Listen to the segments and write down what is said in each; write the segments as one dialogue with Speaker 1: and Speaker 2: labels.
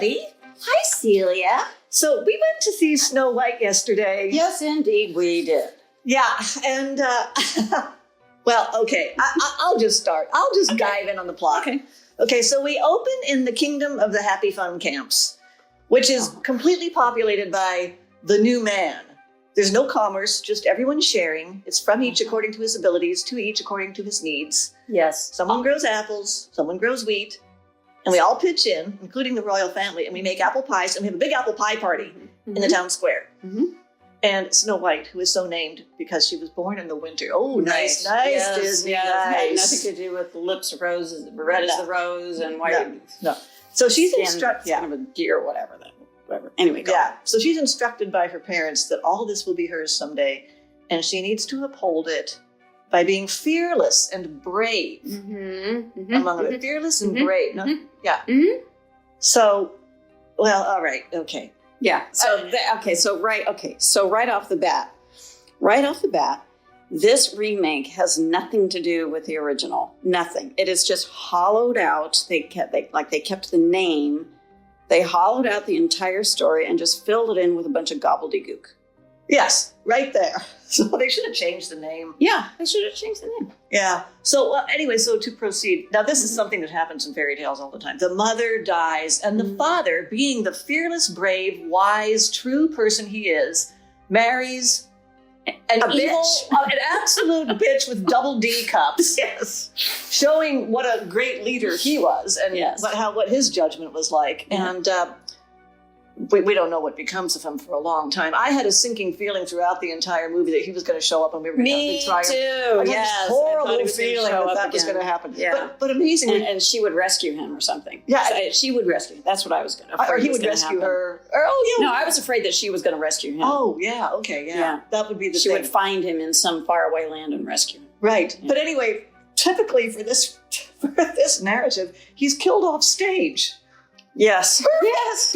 Speaker 1: Betty.
Speaker 2: Hi, Celia.
Speaker 1: So we went to see Snow White yesterday.
Speaker 2: Yes, indeed, we did.
Speaker 1: Yeah, and, well, okay, I'll just start. I'll just dive in on the plot. Okay, so we open in the kingdom of the Happy Fun Camps, which is completely populated by the new man. There's no commerce, just everyone sharing. It's from each according to his abilities, to each according to his needs.
Speaker 2: Yes.
Speaker 1: Someone grows apples, someone grows wheat, and we all pitch in, including the royal family, and we make apple pies, and we have a big apple pie party in the town square. And Snow White, who is so named because she was born in the winter. Oh, nice, yes, Disney,
Speaker 2: yes.
Speaker 1: nice.
Speaker 2: It had nothing to do with the lips of roses, red as the rose, and white.
Speaker 1: No. So she's instructed.
Speaker 2: Kind of a deer, whatever. Anyway, go on.
Speaker 1: So she's instructed by her parents that all this will be hers someday, and she needs to uphold it by being fearless and brave. Among other, fearless and brave. No? Yeah. So, well, all right, okay.
Speaker 2: Yeah. So right off the bat, this remake has nothing to do with the original. Nothing. It is just hollowed out. They kept the name. They hollowed out the entire story and just filled it in with a bunch of gobbledygook.
Speaker 1: Yes, right there. So they should have changed the name.
Speaker 2: Yeah, they should have changed the name.
Speaker 1: Yeah. So anyway, so to proceed. Now, this is something that happens in fairy tales all the time. The mother dies, and the father, being the fearless, brave, wise, true person he is, marries an absolute bitch with double D cups.
Speaker 2: Yes.
Speaker 1: Showing what a great leader he was, and what his judgment was like. And we don't know what becomes of him for a long time. I had a sinking feeling throughout the entire movie that he was going to show up and we were going to have to try.
Speaker 2: Me too.
Speaker 1: Yes, horrible feeling that was going to happen.
Speaker 2: Yeah.
Speaker 1: But amazingly,
Speaker 2: and she would rescue him or something.
Speaker 1: Yeah,
Speaker 2: so she would rescue him. That's what I was going to.
Speaker 1: Or he would rescue her. Or,
Speaker 2: no, I was afraid that she was going to rescue him.
Speaker 1: Oh yeah, okay, yeah. That would be the
Speaker 2: thing. She would find him in some faraway land and rescue him.
Speaker 1: Right, but anyway, typically for this narrative, he's killed off stage.
Speaker 2: Yes.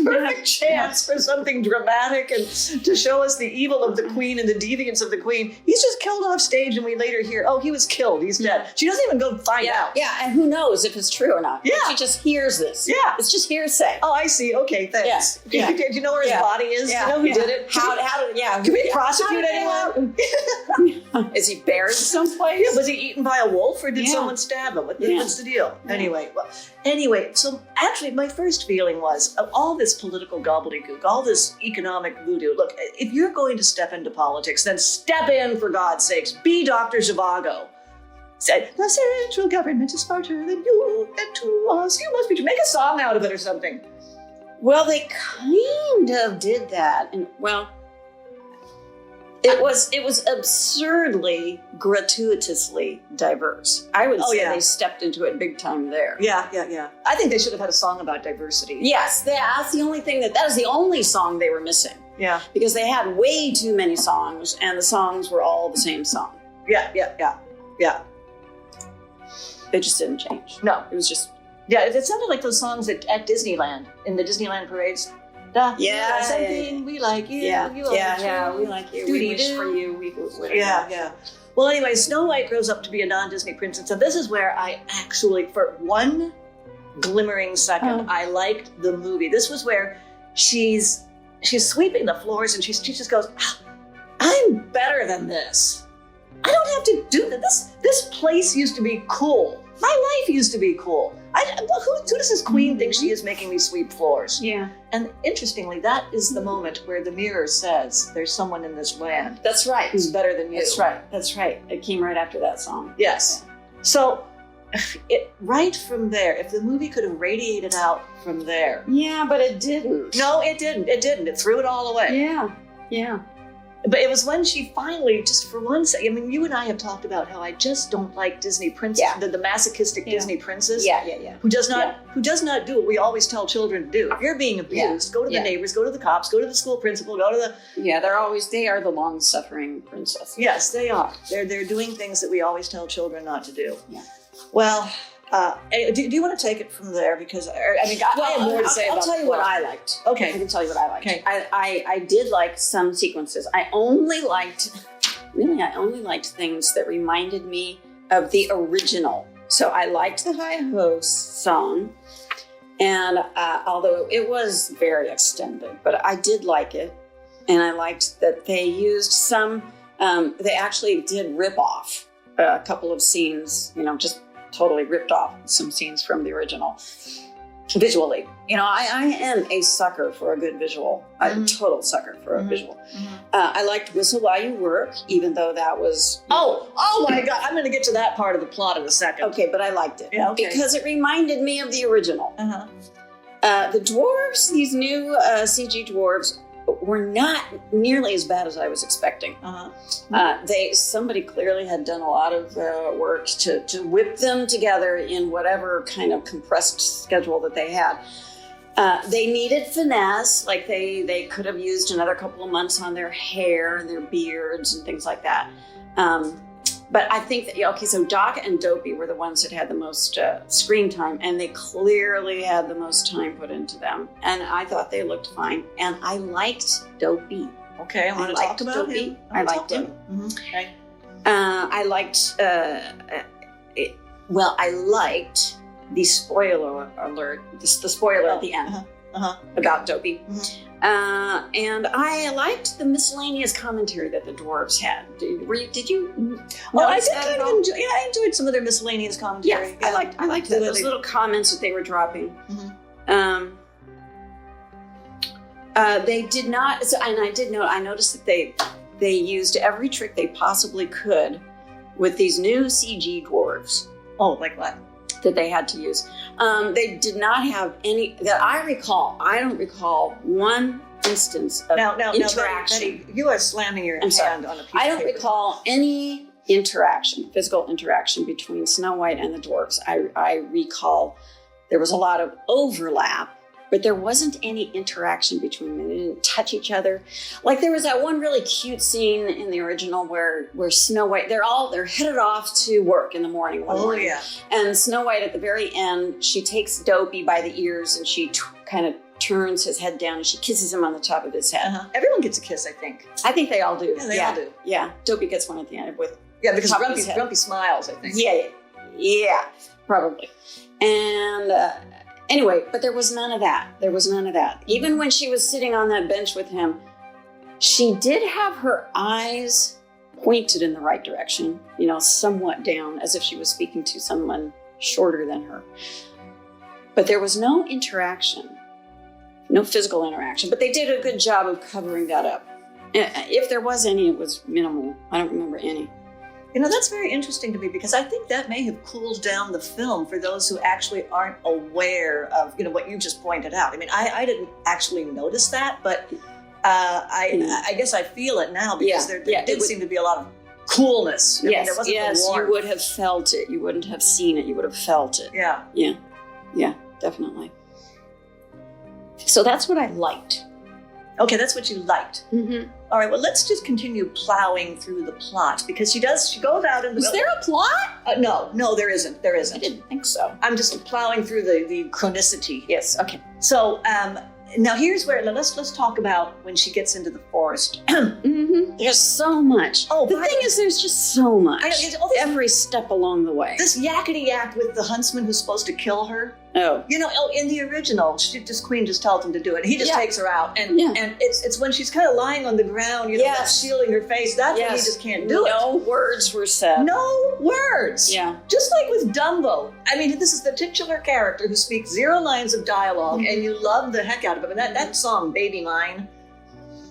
Speaker 1: Perfect chance for something dramatic and to show us the evil of the queen and the deviance of the queen. He's just killed off stage, and we later hear, oh, he was killed. He's dead. She doesn't even go find out.
Speaker 2: Yeah, and who knows if it's true or not. Yeah. She just hears this.
Speaker 1: Yeah.
Speaker 2: It's just hearsay.
Speaker 1: Oh, I see. Okay, thanks.
Speaker 2: Yeah.
Speaker 1: Do you know where his body is?
Speaker 2: Yeah.
Speaker 1: Do you know who did it? Can we prosecute anyone?
Speaker 2: Is he buried someplace?
Speaker 1: Yeah, was he eaten by a wolf, or did someone stab him? What's the deal? Yeah. Anyway, so actually my first feeling was all this political gobbledygook, all this economic voodoo. Look, if you're going to step into politics, then step in, for God's sakes. Be Dr. Zhivago. Said, the central government is smarter than you and to us. You must be. Make a song out of it or something.
Speaker 2: Well, they kind of did that. And, well, it was absurdly, gratuitously diverse. I would say they stepped into it big time there.
Speaker 1: Yeah. I think they should have had a song about diversity.
Speaker 2: Yes, that's the only thing that is the only song they were missing.
Speaker 1: Yeah.
Speaker 2: Because they had way too many songs, and the songs were all the same song.
Speaker 1: Yeah.
Speaker 2: It just didn't change.
Speaker 1: No.
Speaker 2: It was just...
Speaker 1: Yeah, it sounded like those songs at Disneyland, in the Disneyland parades. Something we like you.
Speaker 2: We like you. We wish for you.
Speaker 1: Yeah. Well, anyway, Snow White grows up to be a non-Disney princess, and this is where I actually, for one glimmering second, I liked the movie. This was where she's sweeping the floors, and she just goes, "I'm better than this. I don't have to do this. This place used to be cool. My life used to be cool. Who does this queen think she is making me sweep floors?"
Speaker 2: Yeah.
Speaker 1: And interestingly, that is the moment where the mirror says, there's someone in this land.
Speaker 2: That's right.
Speaker 1: Who's better than you.
Speaker 2: That's right. It came right after that song.
Speaker 1: Yes. So, right from there, if the movie could have radiated out from there.
Speaker 2: Yeah, but it didn't.
Speaker 1: No, it didn't. It threw it all away.
Speaker 2: Yeah.
Speaker 1: But it was when she finally, just for one second, I mean, you and I have talked about how I just don't like Disney princess, the masochistic Disney princess.
Speaker 2: Yeah.
Speaker 1: Who does not do what we always tell children to do. If you're being abused, go to the neighbors, go to the cops, go to the school principal, go to the...
Speaker 2: Yeah, they are the long-suffering princesses.
Speaker 1: Yes, they are. They're doing things that we always tell children not to do.
Speaker 2: Yeah.
Speaker 1: Well, do you want to take it from there? Because, I have more to say about it.
Speaker 2: I'll tell you what I liked.
Speaker 1: Okay.
Speaker 2: I can tell you what I liked.
Speaker 1: Okay.
Speaker 2: I did like some sequences. I only liked things that reminded me of the original. So I liked the High Host song. And although it was very extended, but I did like it. And I liked that they used some, they actually did rip off a couple of scenes, just totally ripped off some scenes from the original visually. I am a sucker for a good visual, a total sucker for a visual. I liked Whistle While You Work, even though that was...
Speaker 1: Oh my God, I'm going to get to that part of the plot in a second.
Speaker 2: Okay, but I liked it.
Speaker 1: Yeah, okay.
Speaker 2: Because it reminded me of the original. The dwarves, these new CG dwarves, were not nearly as bad as I was expecting. Somebody clearly had done a lot of work to whip them together in whatever kind of compressed schedule that they had. They needed finesse, like they could have used another couple of months on their hair and their beards and things like that. But I think that, so Doc and Dopey were the ones that had the most screen time, and they clearly had the most time put into them. And I thought they looked fine. And I liked Dopey.
Speaker 1: Okay, I want to talk about
Speaker 2: Dopey.
Speaker 1: him.
Speaker 2: I liked him.
Speaker 1: Okay.
Speaker 2: I liked, I liked the spoiler alert, the spoiler at the end about Dopey. And I liked the miscellaneous commentary that the dwarves had. Did you?
Speaker 1: I did kind of enjoy. Yeah, I enjoyed some of their miscellaneous commentary.
Speaker 2: Yeah, I liked that. Those little comments that they were dropping. They did not. And I did note. I noticed that they used every trick they possibly could with these new CG dwarves.
Speaker 1: Oh, like what?
Speaker 2: That they had to use. They did not have any that I recall. I don't recall one instance of interaction.
Speaker 1: Betty, you are slamming your hand on a piece
Speaker 2: I
Speaker 1: of
Speaker 2: don't
Speaker 1: paper.
Speaker 2: recall any physical interaction between Snow White and the dwarves. I recall there was a lot of overlap, but there wasn't any interaction between them. They didn't touch each other. Like there was that one really cute scene in the original where Snow White, they're headed off to work in the morning. One morning.
Speaker 1: Yeah.
Speaker 2: And Snow White at the very end, she takes Dopey by the ears and she kind of turns his head down and she kisses him on the top of his head.
Speaker 1: Everyone gets a kiss, I think.
Speaker 2: I think they all do.
Speaker 1: Yeah, they all do.
Speaker 2: Yeah, Dopey gets one at the end with
Speaker 1: because
Speaker 2: top of his head.
Speaker 1: Grumpy smiles, I think.
Speaker 2: Yeah, probably. And anyway, but there was none of that. Even when she was sitting on that bench with him, she did have her eyes pointed in the right direction, somewhat down, as if she was speaking to someone shorter than her. But there was no interaction, no physical interaction. But they did a good job of covering that up. If there was any, it was minimal. I don't remember any.
Speaker 1: That's very interesting to me because I think that may have cooled down the film for those who actually aren't aware of, what you just pointed out. I mean, I didn't actually notice that, but I guess I feel it now because there did seem to be a lot of coolness.
Speaker 2: Yes,
Speaker 1: there wasn't the warmth.
Speaker 2: You would have felt it. You wouldn't have seen it. You would have felt it. Yeah, definitely. So that's what I liked.
Speaker 1: Okay, that's what you liked. All right, well, let's just continue plowing through the plot because she goes out in the...
Speaker 2: Was there a plot?
Speaker 1: No, there isn't.
Speaker 2: I didn't think so.
Speaker 1: I'm just plowing through the chronicity.
Speaker 2: Yes, okay.
Speaker 1: So now here's where, let's talk about when she gets into the forest.
Speaker 2: There's so much.
Speaker 1: Oh,
Speaker 2: the thing is, there's just so much.
Speaker 1: Every
Speaker 2: step along the way.
Speaker 1: This yakety yak with the huntsman who's supposed to kill her.
Speaker 2: Oh.
Speaker 1: In the original, Queen just tells him to do it. He just takes her out. And it's when she's kind of lying on the ground, that's shielding her face. That's when he just can't do it.
Speaker 2: No words were said.
Speaker 1: No words.
Speaker 2: Yeah.
Speaker 1: Just like with Dumbo. I mean, this is the titular character who speaks 0 lines of dialogue, and you love the heck out of him. And that song, Baby Mine,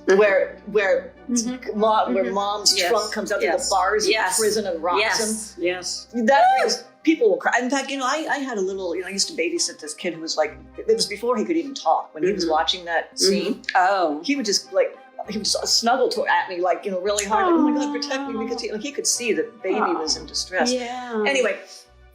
Speaker 1: where mom's trunk comes out to the bars of prison and rocks him.
Speaker 2: Yes.
Speaker 1: That brings people will cry. In fact, I had a little, I used to babysit this kid who was like, it was before he could even talk. When he was watching that scene, he would just he would just snuggle at me really hard. Like, oh my God, protect me, because he could see that baby was in distress.
Speaker 2: Yeah.
Speaker 1: Anyway,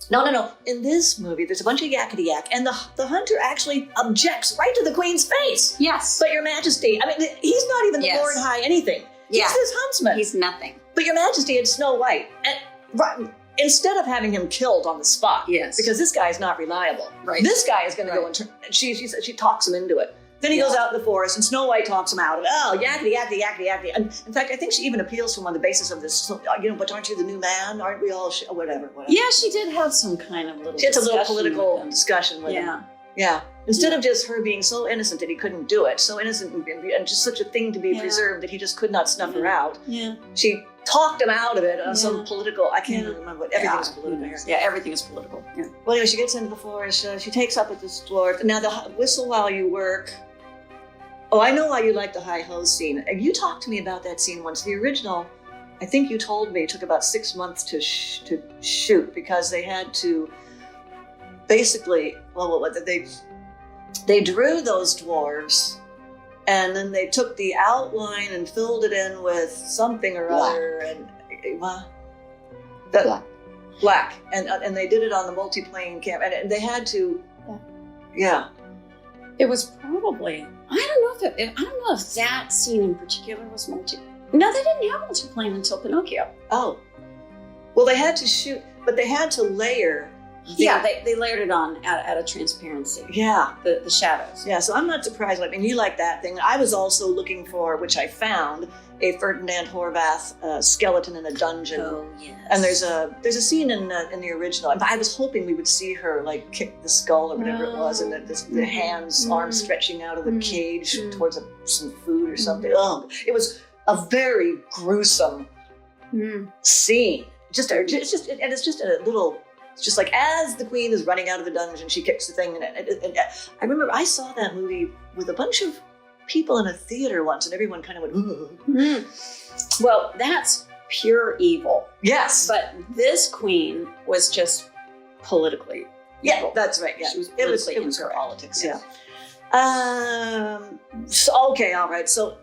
Speaker 1: no. In this movie, there's a bunch of yakety yak, and the hunter actually objects right to the Queen's face.
Speaker 2: Yes.
Speaker 1: But Your Majesty, I mean, he's not even the Lord High anything. He's this huntsman.
Speaker 2: He's nothing.
Speaker 1: But Your Majesty and Snow White, and instead of having him killed on the spot, because this guy is not reliable. Right. This guy is going to go and she talks him into it. Then he goes out in the forest, and Snow White talks him out of it. Oh, yakety, yakety, yakety, yakety. And in fact, I think she even appeals to him on the basis of this, but aren't you the new man? Aren't we all, whatever.
Speaker 2: Yeah, she did have some kind of little
Speaker 1: She had a little political discussion with him. Yeah. Instead of just her being so innocent that he couldn't do it, so innocent and just such a thing to be preserved that he just could not snuff her out.
Speaker 2: Yeah.
Speaker 1: She talked him out of it on some political, I can't even remember what, everything was political here.
Speaker 2: Yeah, everything is political. Yeah.
Speaker 1: Well, anyway, she gets into the forest, she takes up with this dwarf. Now, the whistle while you work. Oh, I know why you like the high hose scene. You talked to me about that scene once. The original, I think you told me, took about 6 months to shoot because they had to basically, they drew those dwarves and then they took the outline and filled it in with something or other and black. And they did it on the multi-plane camera and they had to,
Speaker 2: It was probably, I don't know if that scene in particular was No, they didn't have multi-plane until Pinocchio.
Speaker 1: Oh. Well, they had to shoot, but they had to layer.
Speaker 2: They layered it on at a transparency.
Speaker 1: Yeah.
Speaker 2: The shadows.
Speaker 1: Yeah, so I'm not surprised. I mean, you like that thing. I was also looking for, which I found, a Ferdinand Horvath skeleton in a dungeon.
Speaker 2: Oh, yes.
Speaker 1: And there's a scene in the original. I was hoping we would see her like kick the skull or whatever it was, and the hands, arms stretching out of the cage towards some food or something. Oh, it was a very gruesome scene. It's just like as the queen is running out of the dungeon, she kicks the thing. And I remember I saw that movie with a bunch of people in a theater once, and everyone kind of went, ooh.
Speaker 2: Well, that's pure evil.
Speaker 1: Yes.
Speaker 2: But this queen was just politically evil.
Speaker 1: That's right. Yeah.
Speaker 2: She was
Speaker 1: it was her politics. Yeah. Okay, all right. So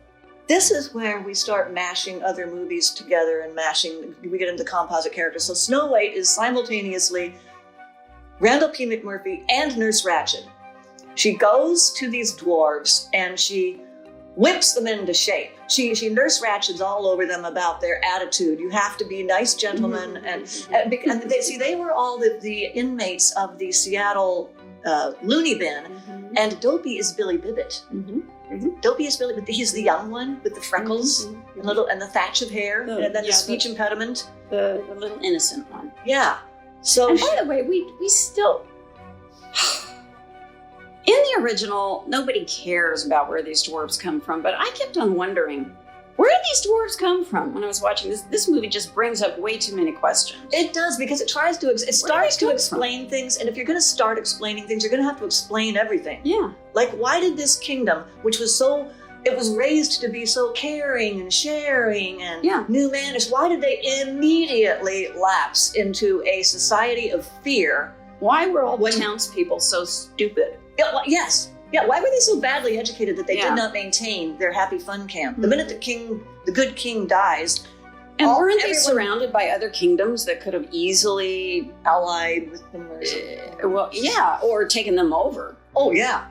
Speaker 1: this is where we start mashing other movies together and we get into composite characters. So Snow White is simultaneously Randall P. McMurphy and Nurse Ratched. She goes to these dwarves and she whips them into shape. She Nurse Ratcheds all over them about their attitude. You have to be nice gentlemen. And they were all the inmates of the Seattle loony bin. And Dopey is Billy Bibbit. Dopey is Billy, he's the young one with the freckles and the thatch of hair, and then the speech impediment.
Speaker 2: The little innocent one.
Speaker 1: Yeah. So,
Speaker 2: and by the way, we still in the original, nobody cares about where these dwarves come from, but I kept on wondering, where did these dwarves come from? When I was watching this movie just brings up way too many questions.
Speaker 1: It does, because it starts to explain things, and if you're going to start explaining things, you're going to have to explain everything.
Speaker 2: Yeah.
Speaker 1: Like, why did this kingdom, which was it was raised to be so caring and sharing and new mannish, why did they immediately lapse into a society of fear?
Speaker 2: Why were all the townspeople so stupid?
Speaker 1: Yes. Yeah, why were they so badly educated that they did not maintain their happy fun camp? The minute the good king dies...
Speaker 2: And weren't they surrounded by other kingdoms that could have easily...
Speaker 1: allied with them or something?
Speaker 2: Or taken them over.
Speaker 1: Oh, yeah.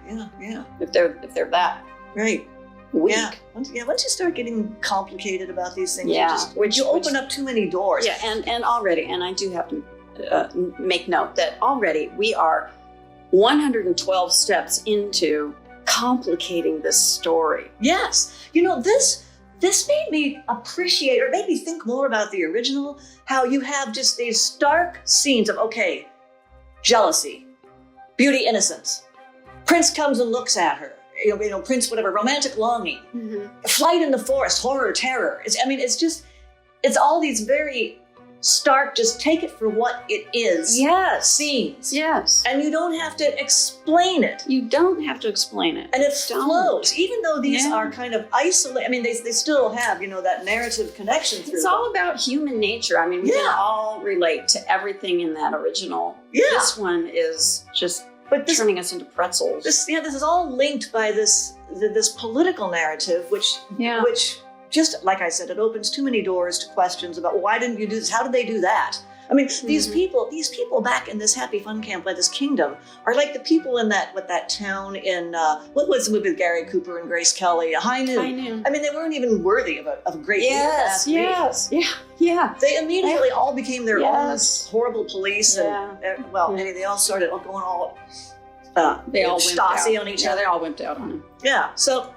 Speaker 2: If they're that
Speaker 1: right.
Speaker 2: weak.
Speaker 1: Yeah. Once you start getting complicated about these things,
Speaker 2: you
Speaker 1: open up too many doors.
Speaker 2: Yeah, and already, and I do have to make note that already we are 112 steps into complicating this story.
Speaker 1: Yes. This made me appreciate, or made me think more about the original, how you have just these stark scenes of, okay, jealousy, beauty, innocence. Prince comes and looks at her. Prince, whatever, romantic longing, flight in the forest, horror, terror. It's all these very stark, just take it for what it is.
Speaker 2: Yes.
Speaker 1: Scenes.
Speaker 2: Yes.
Speaker 1: And you don't have to explain it.
Speaker 2: You don't have to explain it.
Speaker 1: And it flows. Even though these are kind of isolated, I mean, they still have, that narrative connection through
Speaker 2: It's all about human nature. I mean, we can all relate to everything in that original.
Speaker 1: Yeah.
Speaker 2: This one is just turning us into pretzels.
Speaker 1: This is all linked by this political narrative, which just like I said, it opens too many doors to questions about why didn't you do this? How did they do that? I mean, these people back in this happy fun camp by this kingdom are like the people in that town in what was the movie with Gary Cooper and Grace Kelly? High Noon. I mean, they weren't even worthy of a great
Speaker 2: Yes. Yeah.
Speaker 1: They immediately all became their own horrible police, and they all started going all
Speaker 2: they all
Speaker 1: Stasi on each other.
Speaker 2: They all wimped out on him.
Speaker 1: Yeah. So,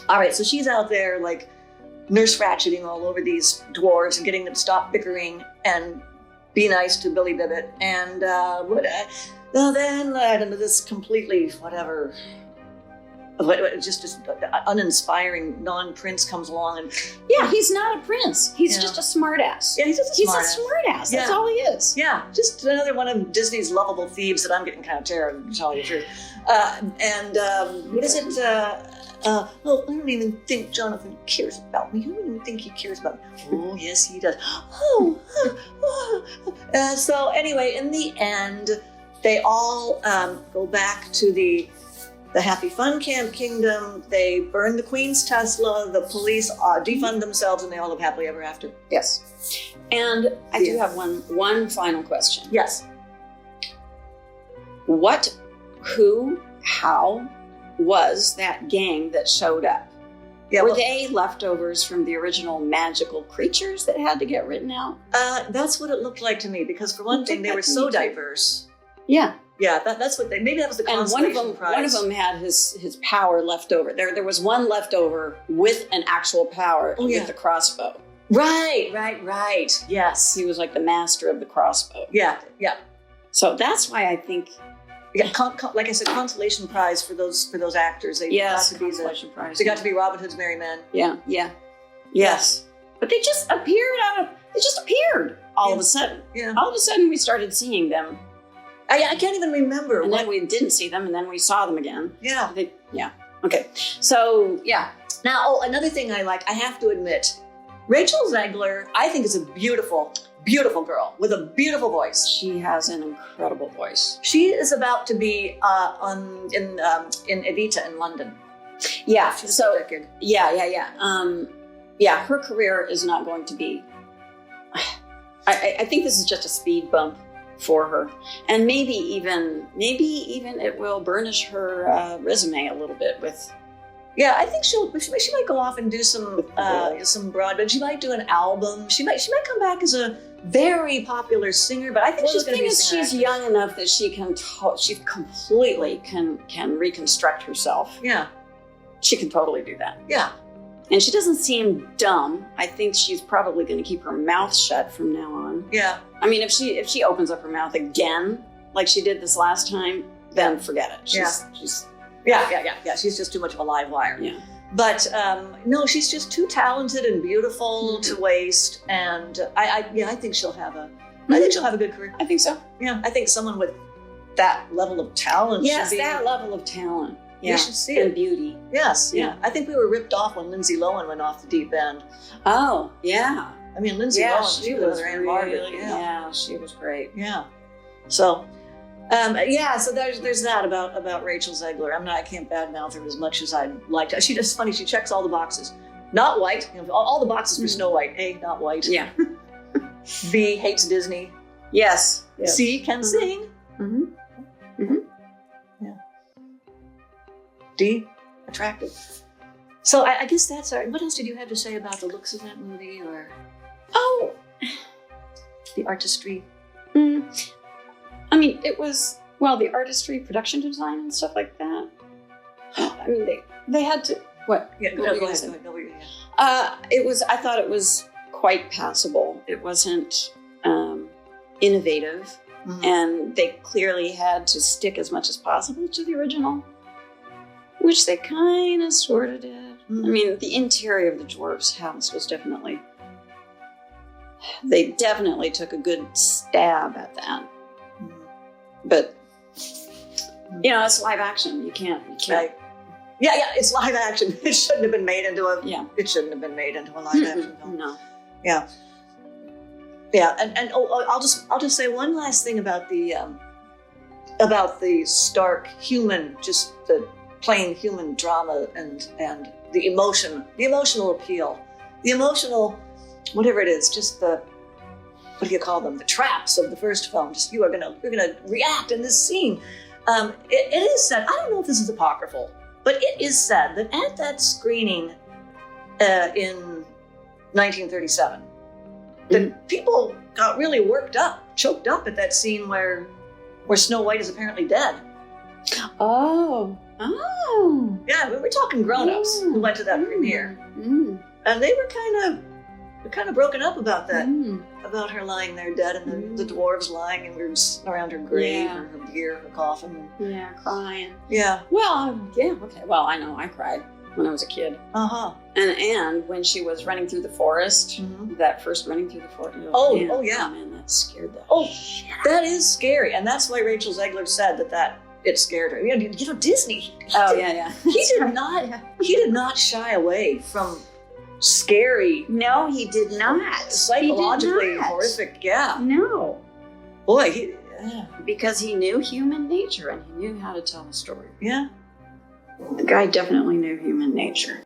Speaker 1: all right. So she's out there like Nurse Ratcheting all over these dwarves and getting them to stop bickering. And be nice to Billy Bibbit, and then I don't know, this completely whatever. Just this uninspiring non-prince comes along and
Speaker 2: yeah, he's not a prince. He's just a smartass.
Speaker 1: Yeah, he's just a smartass.
Speaker 2: That's all he is.
Speaker 1: Yeah, just another one of Disney's lovable thieves that I'm getting kind of tired of, to tell you the truth. What is it? I don't even think Jonathan cares about me. I don't even think he cares about me. Oh, yes, he does. So anyway, in the end, they all go back to the Happy Fun Camp Kingdom. They burn the Queen's Tesla. The police defund themselves, and they all live happily ever after.
Speaker 2: Yes. And I do have one final question.
Speaker 1: Yes.
Speaker 2: What, who, how was that gang that showed up?
Speaker 1: Yeah,
Speaker 2: Were they leftovers from the original magical creatures that had to get written out?
Speaker 1: That's what it looked like to me, because for one thing, they were so diverse.
Speaker 2: Yeah.
Speaker 1: Yeah, that's what maybe that was the consolation prize.
Speaker 2: One of them had his power left over. There was one left over with an actual power with the crossbow.
Speaker 1: Right. Yes.
Speaker 2: He was like the master of the crossbow.
Speaker 1: Yeah.
Speaker 2: So that's why I think...
Speaker 1: Yeah, like I said, consolation prize for those actors.
Speaker 2: Consolation prize.
Speaker 1: They got to be Robin Hood's merry men.
Speaker 2: Yeah. Yes. But they just appeared all of a sudden. Yeah. All of a sudden we started seeing them.
Speaker 1: I can't even remember.
Speaker 2: And then we didn't see them, and then we saw them again.
Speaker 1: Yeah.
Speaker 2: Okay. So, yeah.
Speaker 1: Now, another thing I like, I have to admit, Rachel Zegler, I think is a beautiful, beautiful girl with a beautiful voice.
Speaker 2: She has an incredible voice.
Speaker 1: She is about to be in Evita in London.
Speaker 2: Yeah.
Speaker 1: She's so that gig.
Speaker 2: Yeah. Her career is not going to be. I think this is just a speed bump for her, and maybe even it will burnish her resume a little bit with.
Speaker 1: Yeah, I think she might go off and do some broadband. She might do an album. She might come back as a very popular singer, but I think she's going to be.
Speaker 2: She's young enough that she completely can reconstruct herself.
Speaker 1: Yeah,
Speaker 2: she can totally do that.
Speaker 1: Yeah.
Speaker 2: And she doesn't seem dumb. I think she's probably going to keep her mouth shut from now on.
Speaker 1: Yeah.
Speaker 2: I mean, if she opens up her mouth again, like she did this last time, then forget it. She's
Speaker 1: She's just too much of a live wire.
Speaker 2: Yeah.
Speaker 1: But no, she's just too talented and beautiful to waste. And I think she'll have a good career.
Speaker 2: I think so.
Speaker 1: Yeah. I think someone with that level of talent.
Speaker 2: Yes, that level of talent. Yeah.
Speaker 1: You should see
Speaker 2: and
Speaker 1: it.
Speaker 2: Beauty.
Speaker 1: Yes, yeah. I think we were ripped off when Lindsay Lohan went off the deep end.
Speaker 2: Oh, yeah.
Speaker 1: I mean, Lindsay Lohan, she was Anne Margaret.
Speaker 2: Yeah, she was great.
Speaker 1: Yeah. So, so there's that about Rachel Zegler. I can't badmouth her as much as I'd like to. It's funny, she checks all the boxes. Not white, all the boxes for Snow White. A, not white.
Speaker 2: Yeah.
Speaker 1: B, hates Disney.
Speaker 2: Yes.
Speaker 1: C, can sing.
Speaker 2: Mm-hmm. Mm-hmm.
Speaker 1: D, attractive. So I guess that's our. What else did you have to say about the looks of that movie, or the artistry?
Speaker 2: I mean, it was the artistry, production design, and stuff like that. I mean, they had to what?
Speaker 1: Yeah, go ahead.
Speaker 2: It was. I thought it was quite passable. It wasn't innovative, and they clearly had to stick as much as possible to the original. Which they kind of sort of did. Mm-hmm. I mean, the interior of the dwarf's house was they definitely took a good stab at that. Mm-hmm. But, it's live action. You can't.
Speaker 1: Right. Yeah, it's live action. It shouldn't have been made into a live action film.
Speaker 2: No.
Speaker 1: Yeah. Yeah, and I'll just say one last thing about the stark human, just the plain human drama and the emotional appeal, the emotional, whatever it is, just the, what do you call them? The traps of the first film. Just you're gonna react in this scene. It is said, I don't know if this is apocryphal, but it is said that at that screening in 1937, that people got really choked up at that scene where Snow White is apparently dead.
Speaker 2: Oh.
Speaker 1: Yeah, we were talking grown-ups who went to that premiere. And they were kind of We're kind of broken up about that,
Speaker 2: Mm.
Speaker 1: about her lying there dead, and the dwarves lying and we were sitting around her grave,
Speaker 2: Yeah.
Speaker 1: or her bier, her coffin.
Speaker 2: Yeah, crying.
Speaker 1: Yeah.
Speaker 2: Well, yeah, okay. Well, I know I cried when I was a kid.
Speaker 1: Uh-huh.
Speaker 2: And when she was running through the forest,
Speaker 1: Mhm.
Speaker 2: that first running through the forest.
Speaker 1: Oh,
Speaker 2: man,
Speaker 1: oh, yeah.
Speaker 2: man, that scared the
Speaker 1: Oh,
Speaker 2: shit.
Speaker 1: that is scary, and that's why Rachel Zegler said that it scared her. You know, Disney.
Speaker 2: Oh, yeah.
Speaker 1: He did not shy away from scary,
Speaker 2: No, he did not.
Speaker 1: psychologically
Speaker 2: He did not.
Speaker 1: horrific. Yeah,
Speaker 2: No,
Speaker 1: boy.
Speaker 2: because he knew human nature and he knew how to tell a story.
Speaker 1: Yeah.
Speaker 2: The guy definitely knew human nature.